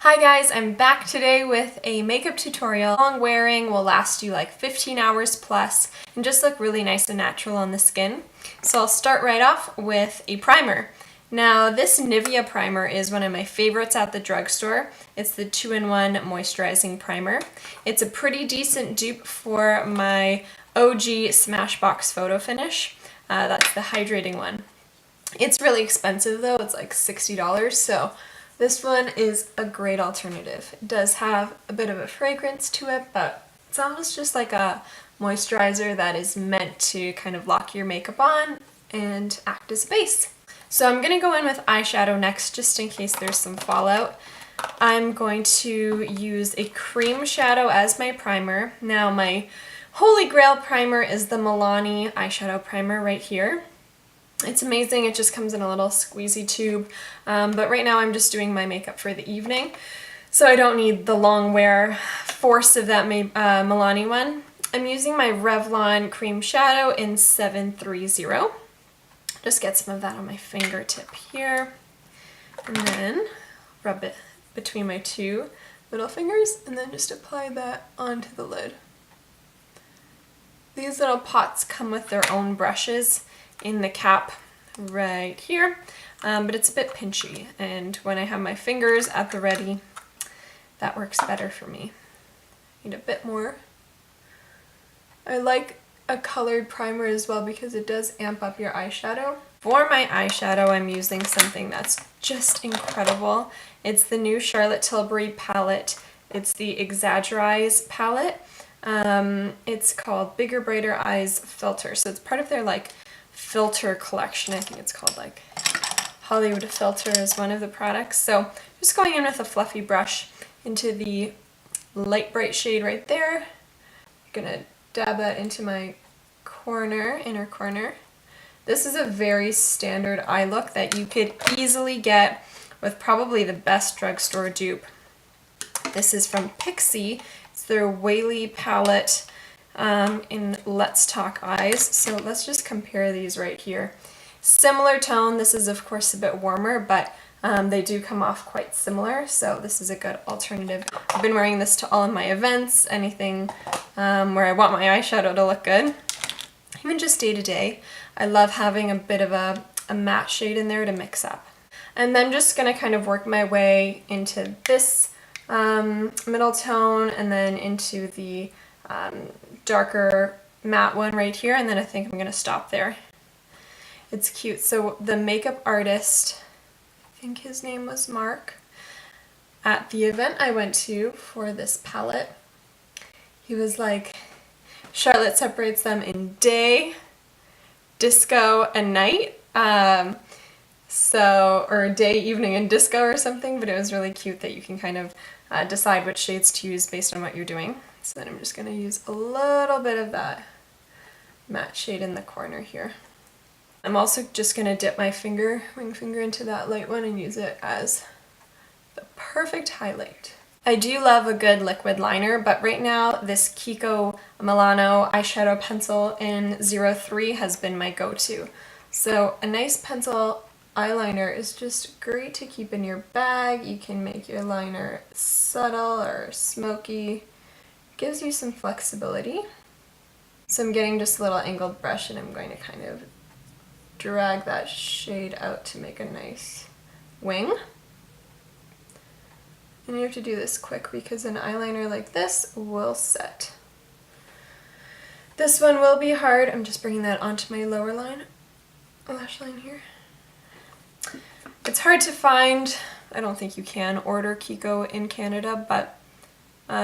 Hi guys, I'm back today with a makeup tutorial. Long wearing, will last you like 15 hours plus and just look really nice and natural on the skin. So I'll start right off with a primer. Now this Nivea primer is one of my favorites at the drugstore. It's the 2-in-1 moisturizing primer. It's a pretty decent dupe for my OG Smashbox photo finish. That's the hydrating one. It's really expensive though, it's like $60, so this one is a great alternative. It does have a bit of a fragrance to it, but it's almost just like a moisturizer that is meant to kind of lock your makeup on and act as a base. So I'm going to go in with eyeshadow next, just in case there's some fallout. I'm going to use a cream shadow as my primer. Now my holy grail primer is the Milani eyeshadow primer right here. It's amazing, it just comes in a little squeezy tube, but right now I'm just doing my makeup for the evening, so I don't need the long wear force of that Milani one. I'm using my Revlon cream shadow in 730. Just get some of that on my fingertip here, and then rub it between my two middle fingers, and then just apply that onto the lid. These little pots come with their own brushes in the cap right here, but it's a bit pinchy, and when I have my fingers at the ready, that works better for me. Need a bit more. I like a colored primer as well because it does amp up your eyeshadow. For my eyeshadow, I'm using something that's just incredible. It's the new Charlotte Tilbury palette. It's the EXAGGER-EYES palette. It's called Bigger Brighter Eyes Filter, so it's part of their like filter collection. I think it's called like Hollywood Filter is one of the products. So just going in with a fluffy brush into the light bright shade right there. I'm gonna dab that into my inner corner. This is a very standard eye look that you could easily get with probably the best drugstore dupe. This is from Pixi. It's their Whaley palette in Let's Talk Eyes. So let's just compare these right here. Similar tone. This is of course a bit warmer, but they do come off quite similar, so this is a good alternative. I've been wearing this to all of my events, anything where I want my eyeshadow to look good. Even just day to day, I love having a bit of a matte shade in there to mix up. And then I'm just going to kind of work my way into this middle tone and then into the darker matte one right here, and then I think I'm going to stop there. It's cute. So the makeup artist, I think his name was Mark, at the event I went to for this palette, he was like, Charlotte separates them in day, disco, and night. Or day, evening, and disco or something, but it was really cute that you can kind of decide which shades to use based on what you're doing. So then I'm just going to use a little bit of that matte shade in the corner here. I'm also just going to dip my ring finger into that light one and use it as the perfect highlight. I do love a good liquid liner, but right now this KIKO Milano eyeshadow pencil in 03 has been my go-to. So a nice pencil eyeliner is just great to keep in your bag. You can make your liner subtle or smoky. Gives you some flexibility. So I'm getting just a little angled brush and I'm going to kind of drag that shade out to make a nice wing. And you have to do this quick because an eyeliner like this will set. This one will be hard. I'm just bringing that onto my lower lash line here. It's hard to find. I don't think you can order KIKO in Canada, but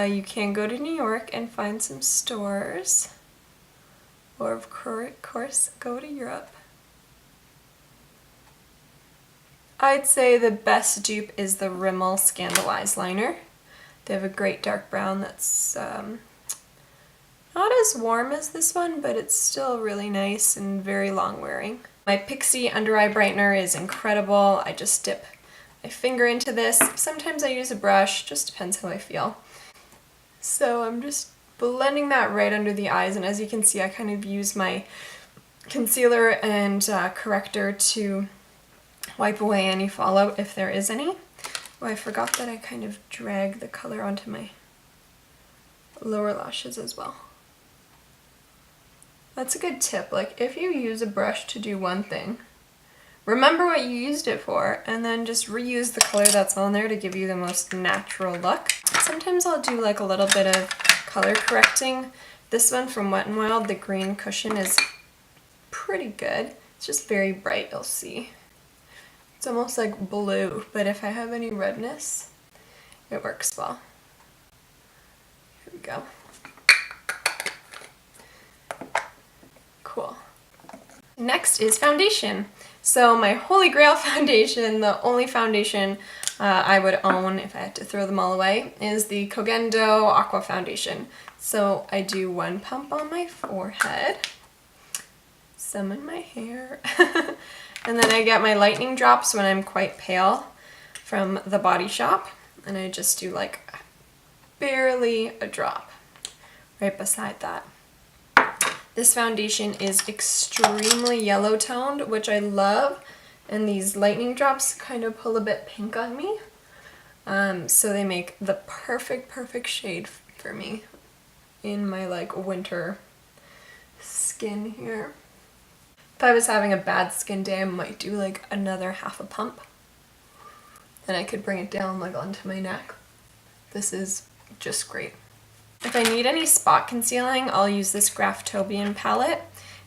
you can go to New York and find some stores, or of course go to Europe. I'd say the best dupe is the Rimmel Scandaleyes liner. They have a great dark brown that's not as warm as this one, but it's still really nice and very long wearing. My Pixi under eye brightener is incredible. I just dip my finger into this. Sometimes I use a brush, just depends how I feel. So I'm just blending that right under the eyes, and as you can see I kind of use my concealer and corrector to wipe away any fallout if there is any. Oh, I forgot that I kind of drag the color onto my lower lashes as well. That's a good tip. Like, if you use a brush to do one thing, remember what you used it for, and then just reuse the color that's on there to give you the most natural look. Sometimes I'll do like a little bit of color correcting. This one from Wet n Wild, the green cushion, is pretty good. It's just very bright, you'll see. It's almost like blue, but if I have any redness, it works well. Here we go. Cool. Next is foundation. So my holy grail foundation, the only foundation I would own if I had to throw them all away, is the Kogendo Aqua foundation. So I do one pump on my forehead, some in my hair, and then I get my lightning drops when I'm quite pale from the Body Shop, and I just do like barely a drop right beside that. This foundation is extremely yellow toned, which I love, and these lightning drops kind of pull a bit pink on me, so they make the perfect shade for me in my like winter skin here. If I was having a bad skin day, I might do like another half a pump, and I could bring it down like onto my neck. This is just great. If I need any spot concealing, I'll use this Graftobian palette.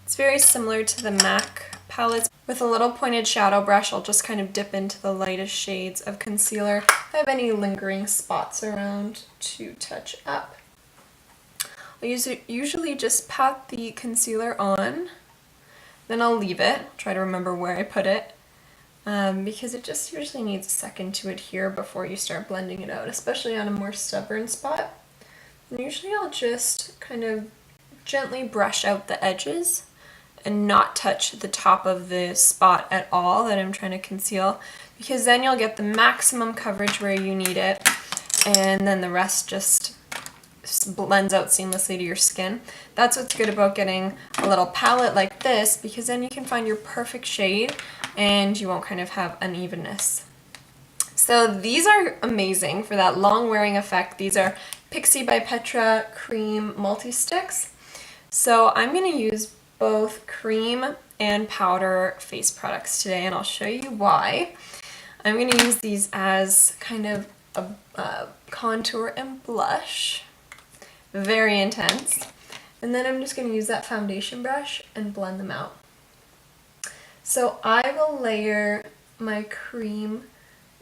It's very similar to the MAC palettes. With a little pointed shadow brush, I'll just kind of dip into the lightest shades of concealer if I have any lingering spots around to touch up. I usually just pat the concealer on, then I'll leave it, try to remember where I put it, because it just usually needs a second to adhere before you start blending it out, especially on a more stubborn spot. And usually I'll just kind of gently brush out the edges and not touch the top of the spot at all that I'm trying to conceal, because then you'll get the maximum coverage where you need it, and then the rest just blends out seamlessly to your skin. That's what's good about getting a little palette like this, because then you can find your perfect shade and you won't kind of have unevenness. So these are amazing for that long wearing effect. These are Pixi by Petra Cream Multi-Sticks. So I'm going to use both cream and powder face products today, and I'll show you why. I'm going to use these as kind of a contour and blush. Very intense. And then I'm just going to use that foundation brush and blend them out. So I will layer my cream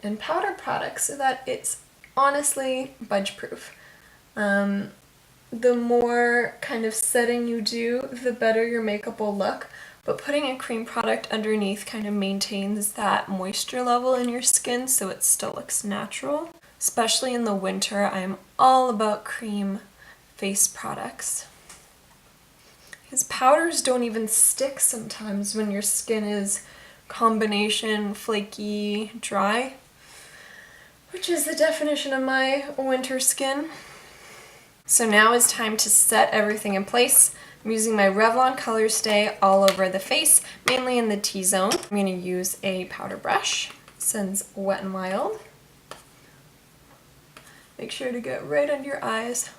and powder products so that it's honestly budge proof. The more kind of setting you do, the better your makeup will look, but putting a cream product underneath kind of maintains that moisture level in your skin so it still looks natural. Especially in the winter, I'm all about cream face products. Because powders don't even stick sometimes when your skin is combination flaky dry, which is the definition of my winter skin. So now is time to set everything in place. I'm using my Revlon ColorStay all over the face, mainly in the T-zone. I'm going to use a powder brush, since Wet n Wild. Make sure to get right under your eyes,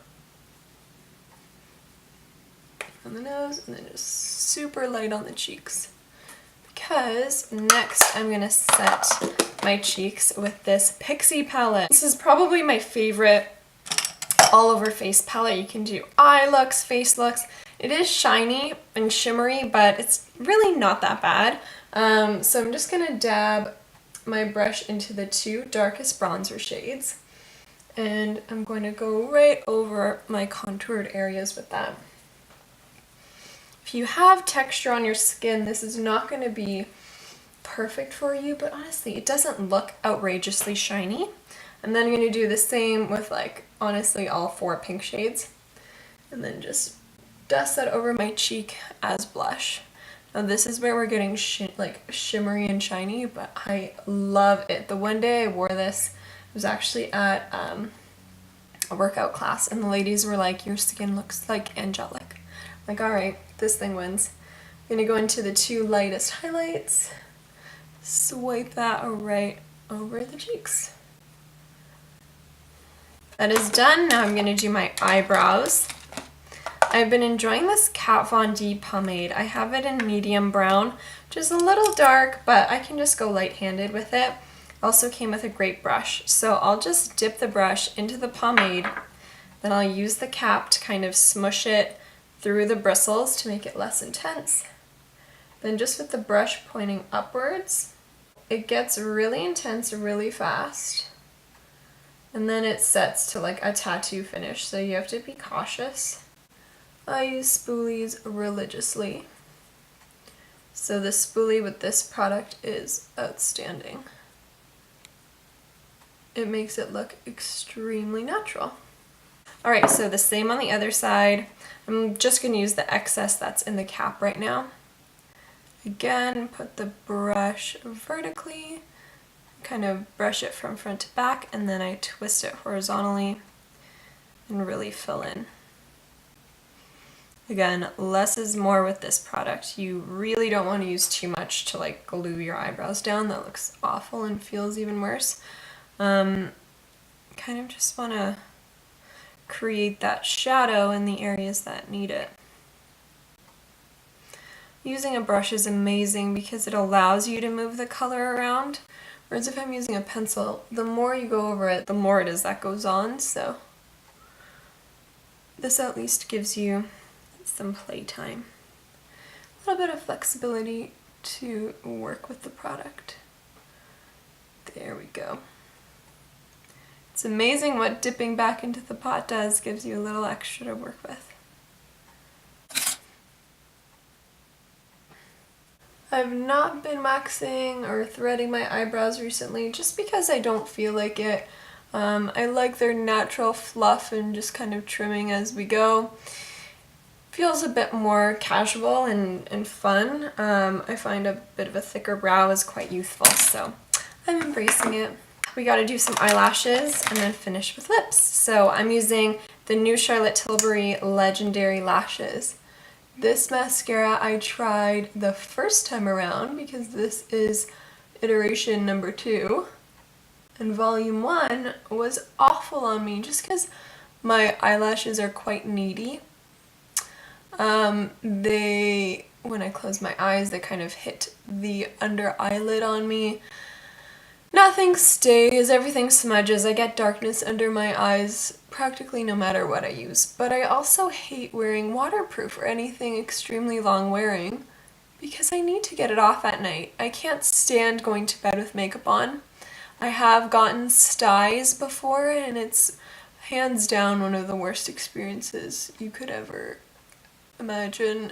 on the nose, and then just super light on the cheeks. Because next I'm going to set my cheeks with this Pixi palette. This is probably my favorite all over face palette. You can do eye looks, face looks. It is shiny and shimmery, but it's really not that bad. So I'm just going to dab my brush into the two darkest bronzer shades, and I'm going to go right over my contoured areas with that. If you have texture on your skin, this is not going to be perfect for you, but honestly, it doesn't look outrageously shiny. And then I'm going to do the same with like, honestly, all four pink shades. And then just dust that over my cheek as blush. Now this is where we're getting like shimmery and shiny, but I love it. The one day I wore this, I was actually at a workout class, and the ladies were like, your skin looks like angelic. I'm like, alright, this thing wins. I'm going to go into the two lightest highlights, swipe that right over the cheeks. That is done. Now I'm going to do my eyebrows. I've been enjoying this Kat Von D pomade. I have it in medium brown, which is a little dark, but I can just go light-handed with it. Also came with a great brush. So I'll just dip the brush into the pomade, then I'll use the cap to kind of smush it through the bristles to make it less intense. Then just with the brush pointing upwards, it gets really intense really fast. And then it sets to like a tattoo finish, so you have to be cautious. I use spoolies religiously. So the spoolie with this product is outstanding. It makes it look extremely natural. Alright, so the same on the other side. I'm just going to use the excess that's in the cap right now. Again, put the brush vertically, kind of brush it from front to back, and then I twist it horizontally and really fill in. Again, less is more with this product. You really don't want to use too much to like glue your eyebrows down. That looks awful and feels even worse. Kind of just want to create that shadow in the areas that need it. Using a brush is amazing because it allows you to move the color around, whereas if I'm using a pencil, the more you go over it, the more it is that goes on, so this at least gives you some playtime. A little bit of flexibility to work with the product. There we go. It's amazing what dipping back into the pot does, gives you a little extra to work with. I've not been waxing or threading my eyebrows recently just because I don't feel like it. I like their natural fluff and just kind of trimming as we go. Feels a bit more casual and fun. I find a bit of a thicker brow is quite youthful, so I'm embracing it. We gotta do some eyelashes and then finish with lips. So I'm using the new Charlotte Tilbury Legendary Lashes. This mascara I tried the first time around because this is iteration number 2. And volume 1 was awful on me just because my eyelashes are quite needy. When I close my eyes, they kind of hit the under eyelid on me. Nothing stays, everything smudges. I get darkness under my eyes practically no matter what I use. But I also hate wearing waterproof or anything extremely long wearing because I need to get it off at night. I can't stand going to bed with makeup on. I have gotten styes before and it's hands down one of the worst experiences you could ever imagine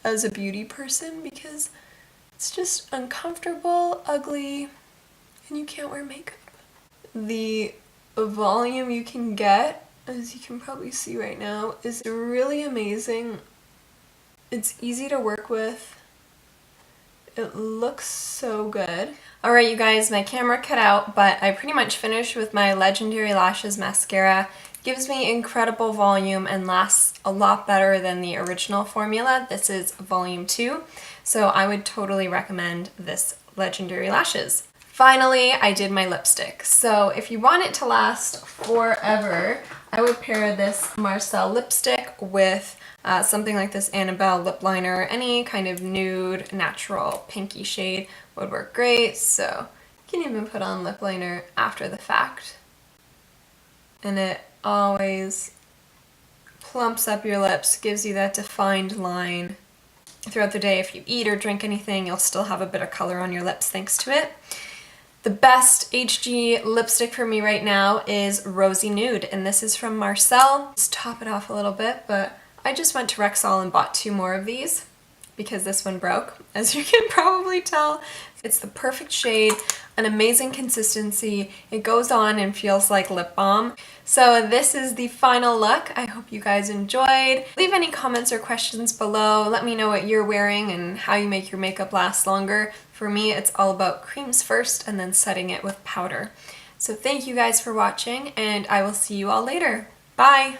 as a beauty person because it's just uncomfortable, ugly, and you can't wear makeup. The volume you can get, as you can probably see right now, is really amazing. It's easy to work with. It looks so good. Alright you guys, my camera cut out, but I pretty much finished with my Legendary Lashes mascara. Gives me incredible volume and lasts a lot better than the original formula. This is volume 2, so I would totally recommend this Legendary Lashes. Finally, I did my lipstick. So if you want it to last forever, I would pair this Marcel lipstick with something like this Annabelle lip liner. Any kind of nude, natural, pinky shade would work great. So you can even put on lip liner after the fact. And it always plumps up your lips, gives you that defined line. Throughout the day, if you eat or drink anything, you'll still have a bit of color on your lips thanks to it. The best HG lipstick for me right now is Rosy Nude, and this is from Marcel. Let's top it off a little bit, but I just went to Rexall and bought 2 more of these because this one broke, as you can probably tell. It's the perfect shade, an amazing consistency. It goes on and feels like lip balm. So this is the final look. I hope you guys enjoyed. Leave any comments or questions below. Let me know what you're wearing and how you make your makeup last longer. For me, it's all about creams first and then setting it with powder. So thank you guys for watching, and I will see you all later. Bye!